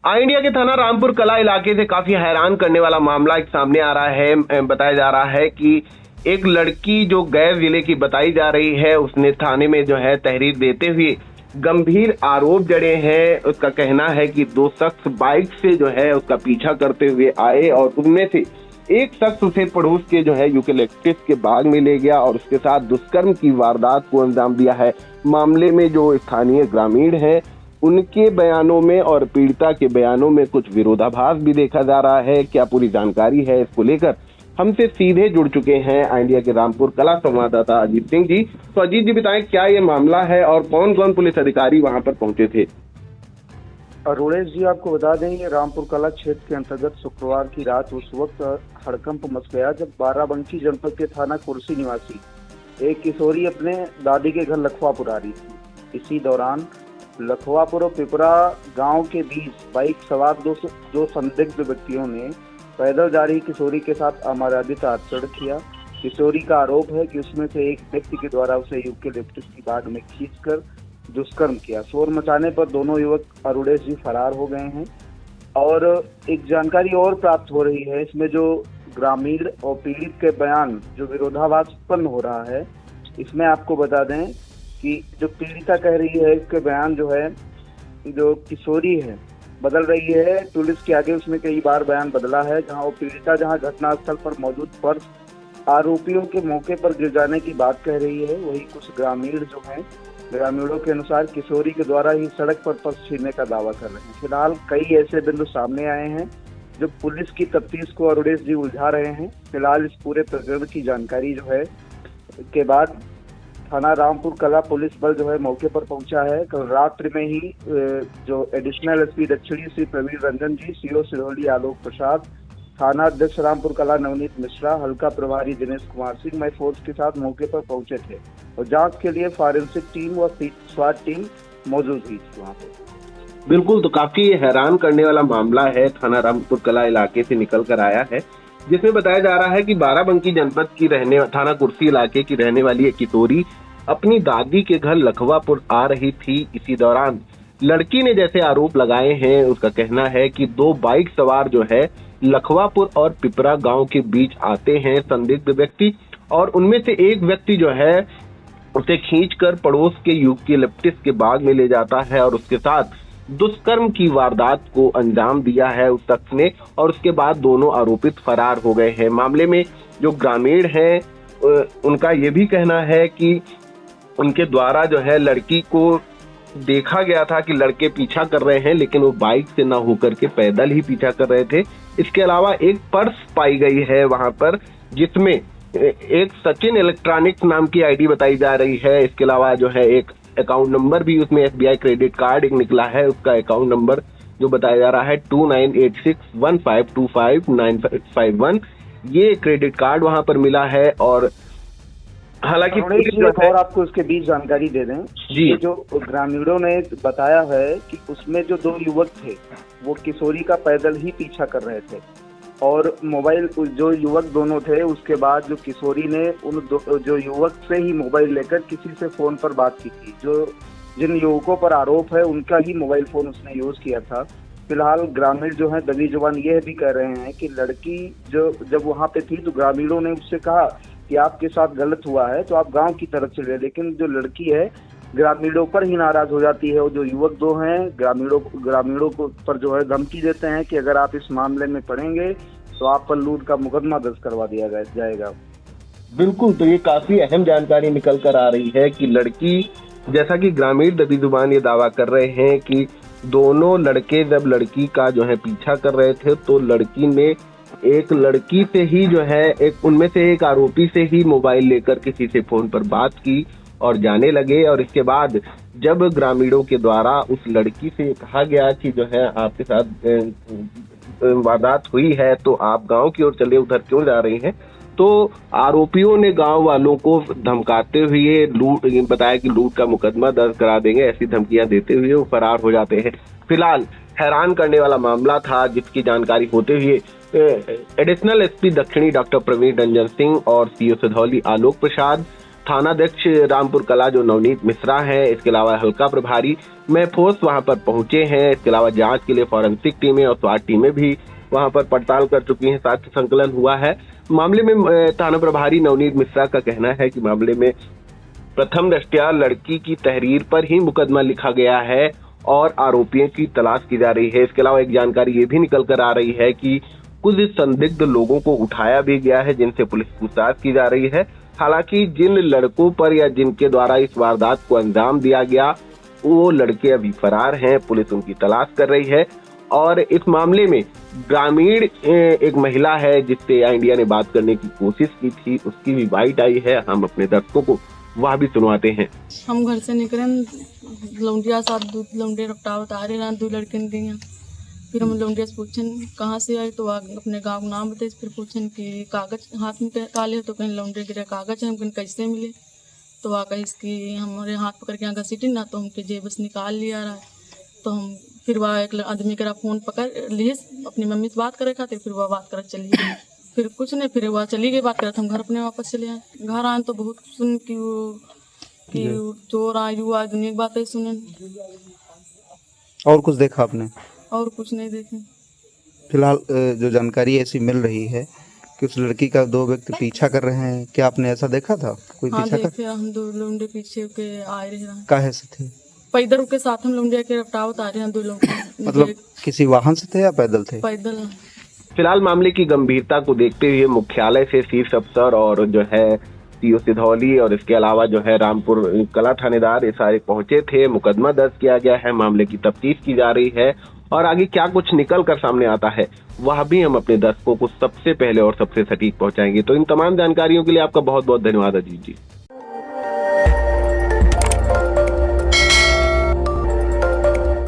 India के थाना रामपुर कला इलाके से काफी हैरान करने वाला मामला एक सामने आ रहा है। बताया जा रहा है कि एक लड़की जो गैर जिले की बताई जा रही है, उसने थाने में जो है तहरीर देते हुए गंभीर आरोप जड़े हैं। उसका कहना है कि दो शख्स बाइक से जो है उसका पीछा करते हुए आए और उनमें से एक शख्स उसे पड़ोस के जो है यूकेलिप्टस के बाग में ले गया और उसके साथ दुष्कर्म की वारदात को अंजाम दिया है। मामले में जो स्थानीय ग्रामीण हैं, उनके बयानों में और पीड़िता के बयानों में कुछ विरोधाभास भी देखा जा रहा है। क्या पूरी जानकारी है इसको लेकर हमसे सीधे जुड़ चुके हैं इंडिया के रामपुर कला संवाददाता अजीत सिंह जी। तो अजीत जी बताएं, क्या ये मामला है और कौन कौन पुलिस अधिकारी वहां पर पहुंचे थे? रोड़ेश जी, आपको बता दें ये रामपुर कला क्षेत्र के अंतर्गत शुक्रवार की रात उस वक्त हड़कंप मच गया जब बाराबंकी जनपद के थाना कुर्सी निवासी एक किशोरी अपने दादी के घर लखवापुर आ रही थी। इसी दौरान लखवापुर और पिपरा गांव के बीच बाइक सवार दो संदिग्ध व्यक्तियों ने पैदल जा रही किशोरी के साथ अमर्यादित आचरण किया। किशोरी का आरोप है कि उसमें से एक व्यक्ति के द्वारा उसे यूकेलिप्टस की बाग में खींचकर दुष्कर्म किया। शोर मचाने पर दोनों युवक अरुणेश जी फरार हो गए हैं। और एक जानकारी और प्राप्त हो रही है, इसमें जो ग्रामीण और पीड़ित के बयान जो विरोधाभास उत्पन्न हो रहा है, इसमें आपको बता दें कि जो पीड़िता कह रही है, इसके बयान जो है जो किशोरी है बदल रही है। पुलिस के आगे उसने कई बार बयान बदला है। जहां वो पीड़िता जहां घटनास्थल पर मौजूद पर्स आरोपियों के मौके पर गिर जाने की बात कह रही है, वही कुछ ग्रामीण जो हैं, ग्रामीणों के अनुसार किशोरी के द्वारा ही सड़क पर पर्स छीनने का दावा कर रहे हैं। फिलहाल कई ऐसे बिंदु सामने आए हैं जो पुलिस की तफ्तीश को अरुणेश जी उलझा रहे हैं। फिलहाल इस पूरे प्रकरण की जानकारी जो है के बाद थाना रामपुर कला पुलिस बल जो है मौके पर पहुंचा है। कल रात्रि में ही जो एडिशनल एसपी दक्षिणी श्री प्रवीण रंजन जी, सीओ सिरोही आलोक प्रसाद, थाना अध्यक्ष रामपुर कला नवनीत मिश्रा, हल्का प्रभारी दिनेश कुमार सिंह मई फोर्स के साथ मौके पर पहुंचे थे और जांच के लिए फॉरेंसिक टीम और स्वाट टीम मौजूद हुई थी वहाँ पे। बिल्कुल, तो काफी हैरान करने वाला मामला है, थाना रामपुर कला इलाके से निकल कर आया है, जिसमें बताया जा रहा है कि बाराबंकी जनपद की थाना कुर्सी इलाके की रहने वाली एक किशोरी अपनी दादी के घर लखवापुर आ रही थी। इसी दौरान लड़की ने जैसे आरोप लगाए हैं, उसका कहना है कि दो बाइक सवार जो है लखवापुर और पिपरा गांव के बीच आते हैं संदिग्ध व्यक्ति और उनमें से एक व्यक्ति जो है उसे खींचकर पड़ोस के यूकेलिप्टस के बाग में ले जाता है और उसके साथ दुष्कर्म की वारदात को अंजाम दिया है उस शख्स ने और उसके बाद दोनों आरोपित फरार हो गए हैं। मामले में जो ग्रामीण हैं उनका ये भी कहना है कि उनके द्वारा जो है लड़की को देखा गया था कि लड़के पीछा कर रहे हैं, लेकिन वो बाइक से ना होकर के पैदल ही पीछा कर रहे थे। इसके अलावा एक पर्स पाई गई है वहां पर, जिसमें एक सचिन इलेक्ट्रॉनिक्स नाम की आईडी बताई जा रही है। इसके अलावा जो है एक अकाउंट नंबर भी उसमें एसबीआई क्रेडिट कार्ड एक निकला है, उसका अकाउंट नंबर जो बताया जा रहा है 298615259551। ये क्रेडिट कार्ड वहां पर मिला है। और हालांकि और आपको इसके बीच जानकारी दे दें जी, जो ग्रामीणों ने बताया है कि उसमें जो दो युवक थे वो किशोरी का पैदल ही पीछा कर रहे थे और मोबाइल जो युवक दोनों थे, उसके बाद जो किशोरी ने जो युवक से ही मोबाइल लेकर किसी से फोन पर बात की थी। जो जिन युवकों पर आरोप है उनका ही मोबाइल फोन उसने यूज किया था। फिलहाल ग्रामीण जो है दबी जुबान यह भी कह रहे हैं कि लड़की जो जब वहां पे थी तो ग्रामीणों ने उससे कहा कि आपके साथ गलत हुआ है तो आप गांव की तरफ चले, लेकिन जो लड़की है ग्रामीणों पर ही नाराज हो जाती है और जो युवक दो हैं ग्रामीणों को पर जो है धमकी देते हैं कि अगर आप इस मामले में पड़ेंगे तो आप पर लूट का मुकदमा दर्ज करवा दिया जाएगा। बिल्कुल, तो ये काफी अहम जानकारी निकल कर आ रही है कि लड़की, जैसा कि ग्रामीण दबी जुबान ये दावा कर रहे हैं कि दोनों लड़के जब लड़की का जो है पीछा कर रहे थे तो लड़की ने एक लड़की से ही जो है उनमें से एक आरोपी से ही मोबाइल लेकर किसी से फोन पर बात की और जाने लगे। और इसके बाद जब ग्रामीणों के द्वारा उस लड़की से कहा गया कि जो है आपके साथ वारदात हुई है तो आप गांव की ओर चले, उधर क्यों जा रही हैं, तो आरोपियों ने गांव वालों को धमकाते हुए बताया कि लूट का मुकदमा दर्ज करा देंगे, ऐसी धमकियां देते हुए वो फरार हो जाते हैं। फिलहाल हैरान करने वाला मामला था, जिसकी जानकारी होते हुए एडिशनल एसपी दक्षिणी डॉक्टर प्रवीण रंजन सिंह और सीओ सिधौली आलोक प्रसाद थानाध्यक्ष रामपुर कला जो नवनीत मिश्रा है, इसके अलावा हल्का प्रभारी महफूज वहां पर पहुंचे हैं। इसके अलावा जांच के लिए फॉरेंसिक टीमें और स्वाट टीमें भी वहां पर पड़ताल कर चुकी हैं, साक्ष्य संकलन हुआ है। मामले में थाना प्रभारी नवनीत मिश्रा का कहना है कि मामले में प्रथम दृष्टया लड़की की तहरीर पर ही मुकदमा लिखा गया है और आरोपियों की तलाश की जा रही है। इसके अलावा एक जानकारी ये भी निकल कर आ रही है कि कुछ संदिग्ध लोगों को उठाया भी गया है, जिनसे पुलिस पूछताछ की जा रही है। हालांकि जिन लड़कों पर या जिनके द्वारा इस वारदात को अंजाम दिया गया वो लड़के अभी फरार हैं, पुलिस उनकी तलाश कर रही है। और इस मामले में ग्रामीण एक महिला है जिससे एयर इंडिया ने बात करने की कोशिश की थी, उसकी भी बाइट आई है। हम अपने दर्शकों को वह भी सुनवाते हैं। हम घर से निकले, लौंडिया साथ दूध लौंडे रपटावत आ रहे दो लड़के दिए। फिर हम लौंडिया से पूछन कहाँ से आए, तो अपने गाँव का नाम बताए। फिर पूछन कि कागज हाथ में काले, तो कहीं लौंडे गिरे कागज है, हम कहीं कैसे मिले। तो वहाँ कहीं इसकी हमारे हाथ पकड़ के यहाँ घसीटी ना, तो हमके जेब से निकाल लिया रहा है। तो हम फिर वह एक आदमी का फ़ोन पकड़ लिए अपनी मम्मी से बात करे खातिर, फिर वह बात कर चली गई। फिर कुछ नहीं, फिर वह चली गई बात करते, हम घर अपने वापस चले आए। घर आए तो बहुत सुन कि वो चोर आयु आज दुनिया की बातें सुने। और कुछ देखा आपने? और कुछ नहीं देखे। फिलहाल जो जानकारी ऐसी मिल रही है कि उस लड़की का दो व्यक्ति पीछा कर रहे हैं, क्या आपने ऐसा देखा था? कोई हाँ पीछा देखे, हम दो लौंडे पीछे के आए रहे। काहे से थे? पैदल के साथ हम लौंडिया के रपटावत आ रहे हैं, दो लोग। मतलब किसी वाहन से थे या पैदल थे? पैदल। फिलहाल मामले की गंभीरता को देखते हुए मुख्यालय से शीर्ष अफसर और जो है सीओ सिधौली और इसके अलावा जो है रामपुर कला थानेदार ये सारे पहुंचे थे। मुकदमा दर्ज किया गया है, मामले की तफ्तीश की जा रही है और आगे क्या कुछ निकल कर सामने आता है वह भी हम अपने दर्शकों को सबसे पहले और सबसे सटीक पहुंचाएंगे। तो इन तमाम जानकारियों के लिए आपका बहुत बहुत धन्यवाद अजीत जी।